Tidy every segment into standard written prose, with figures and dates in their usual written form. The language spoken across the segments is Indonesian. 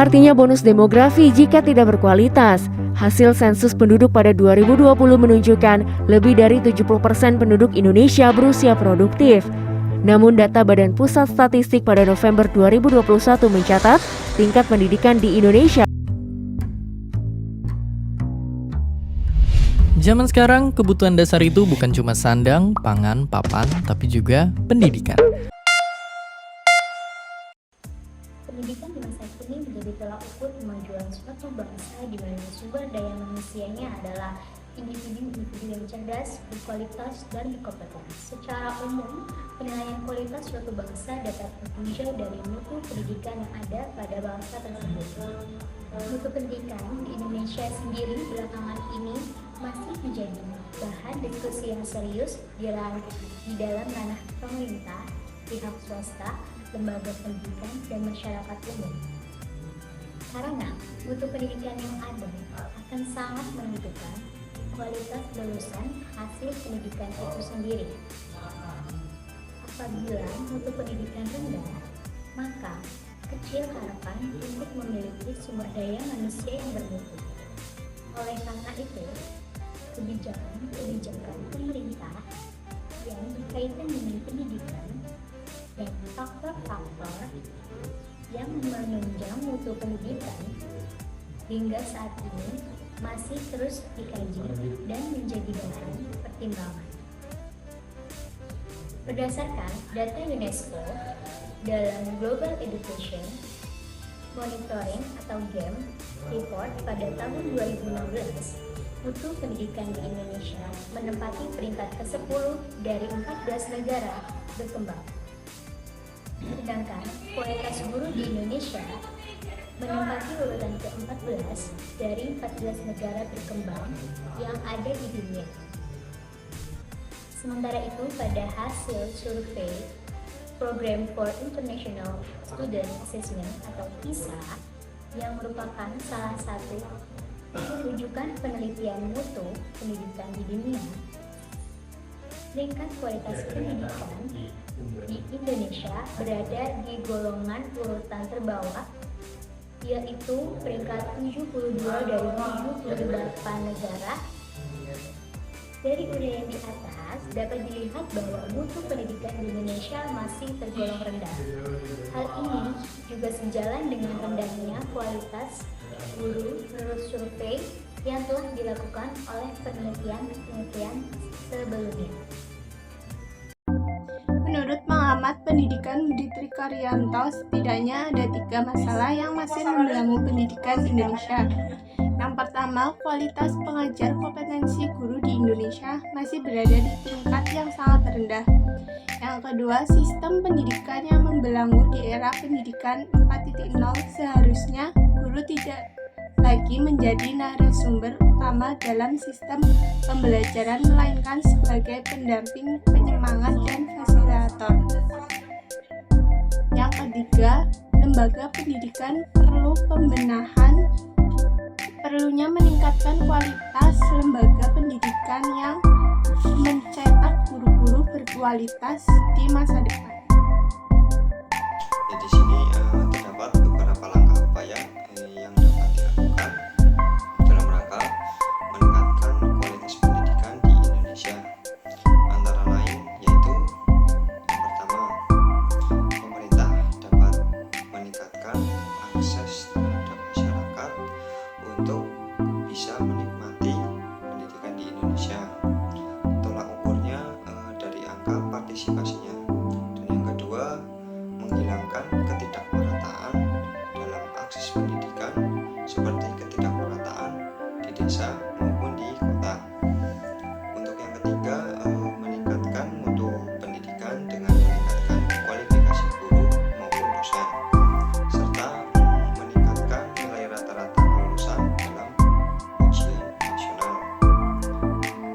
artinya bonus demografi jika tidak berkualitas. Hasil sensus penduduk pada 2020 menunjukkan lebih dari 70% penduduk Indonesia berusia produktif. Namun data Badan Pusat Statistik pada November 2021 mencatat tingkat pendidikan di Indonesia. Zaman sekarang, kebutuhan dasar itu bukan cuma sandang, pangan, papan, tapi juga pendidikan. Pendidikan di masa kini menjadi tolak ukur kemajuan suatu bangsa di mana sumber daya manusianya adalah individu-individu yang cerdas, berkualitas, dan berkompeten. Secara umum, penilaian kualitas suatu bangsa dapat ditinjau dari mutu pendidikan yang ada pada bangsa tersebut. Mutu pendidikan di Indonesia sendiri belakangan ini masih menjadi bahan diskusi yang serius di dalam ranah pemerintah, pihak swasta, lembaga pendidikan, dan masyarakat umum. Karena mutu pendidikan yang ada akan sangat menentukan kualitas lulusan hasil pendidikan itu sendiri. Apabila mutu pendidikan rendah, maka kecil harapan untuk memiliki sumber daya manusia yang bermutu. Oleh karena itu, kebijakan pemerintah yang berkaitan dengan pendidikan dan faktor-faktor yang menunjang mutu pendidikan hingga saat ini masih terus dikaji dan menjadi bahan pertimbangan. Berdasarkan data UNESCO dalam Global Education Monitoring atau GEM report pada tahun 2016, mutu pendidikan di Indonesia menempati peringkat ke-10 dari 14 negara berkembang. Sedangkan kualitas guru di Indonesia menempati urutan ke-14 dari 14 negara berkembang yang ada di dunia. Sementara itu, pada hasil survei Program for International Student Assessment atau PISA yang merupakan salah satu rujukan penelitian mutu pendidikan di dunia, peringkat kualitas pendidikan di Indonesia berada di golongan urutan terbawah, yaitu peringkat 72 dari 78 negara. Dari uraian di atas dapat dilihat bahwa mutu pendidikan di Indonesia masih tergolong rendah. Hal ini juga sejalan dengan rendahnya kualitas guru menurut survei yang telah dilakukan oleh penelitian sebelumnya. Menurut pengamat pendidikan Budi Trikaryanto, setidaknya ada 3 masalah yang masih membelenggu pendidikan di Indonesia. Yang pertama, kualitas pengajar kompetensi guru di Indonesia masih berada di tingkat yang sangat rendah. Yang kedua, sistem pendidikan yang membelenggu di era pendidikan 4.0 seharusnya guru tidak lagi menjadi narasumber utama dalam sistem pembelajaran, melainkan sebagai pendamping, penyemangat, dan fasilitator. Yang ketiga, lembaga pendidikan perlu pembenahan. Perlunya meningkatkan kualitas lembaga pendidikan yang mencetak guru-guru berkualitas di masa depan. Di sini terdapat beberapa langkah upaya yang dapat dilakukan dalam rangka meningkatkan kualitas pendidikan di Indonesia. Antara lain yaitu yang pertama, pemerintah dapat meningkatkan akses terhadap masyarakat untuk bisa menikmati pendidikan di Indonesia. Tolak ukurnya dari angka partisipasinya. Dan yang kedua, menghilangkan ketidakmerataan dalam akses pendidikan seperti ketidakmerataan di desa maupun di kota. Untuk yang ketiga, meningkatkan mutu pendidikan dengan meningkatkan kualifikasi guru maupun dosen, serta meningkatkan nilai rata-rata kelulusan dalam ujian nasional.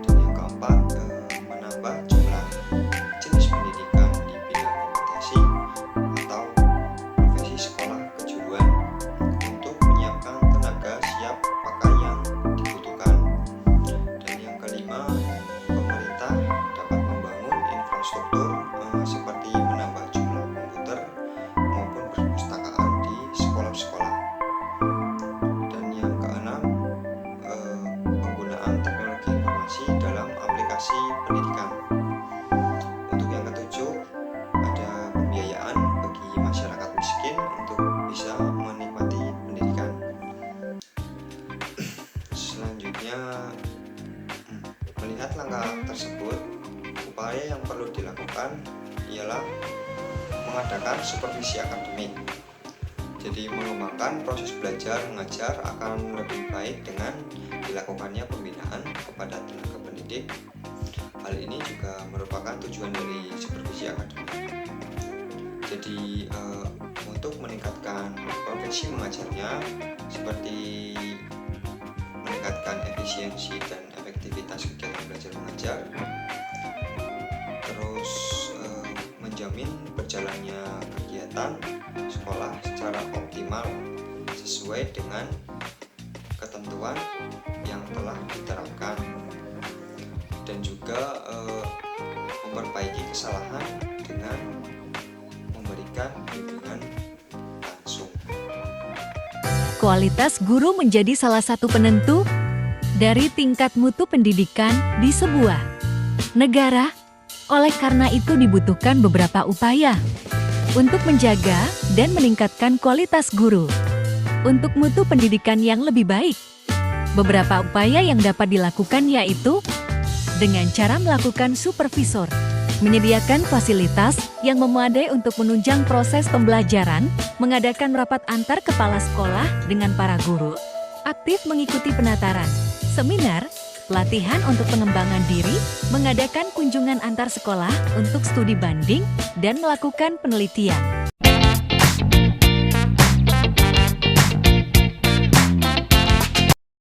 Dan yang keempat, menambah jumlah jenis pendidikan di bidang kompetensi atau profesi sekolah kejuruan untuk menyiapkan tenaga siap pakai yang dibutuhkan. selanjutnya, melihat langkah tersebut, upaya yang perlu dilakukan ialah mengadakan supervisi akademik. Jadi mengembangkan proses belajar mengajar akan lebih baik dengan dilakukannya pembinaan kepada tenaga pendidik. Hal ini juga merupakan tujuan dari supervisi akademik. Jadi untuk meningkatkan profesi mengajarnya, seperti meningkatkan efisiensi dan efektivitas kegiatan belajar mengajar, terus menjamin berjalannya kegiatan sekolah secara optimal sesuai dengan ketentuan yang telah diterapkan, dan juga memperbaiki kesalahan dengan memberikan bimbingan langsung. Kualitas guru menjadi salah satu penentu dari tingkat mutu pendidikan di sebuah negara. Oleh karena itu dibutuhkan beberapa upaya untuk menjaga dan meningkatkan kualitas guru untuk mutu pendidikan yang lebih baik. Beberapa upaya yang dapat dilakukan yaitu dengan cara melakukan supervisor, menyediakan fasilitas yang memadai untuk menunjang proses pembelajaran, mengadakan rapat antar kepala sekolah dengan para guru, aktif mengikuti penataran, seminar, pelatihan untuk pengembangan diri, mengadakan kunjungan antar sekolah untuk studi banding, dan melakukan penelitian.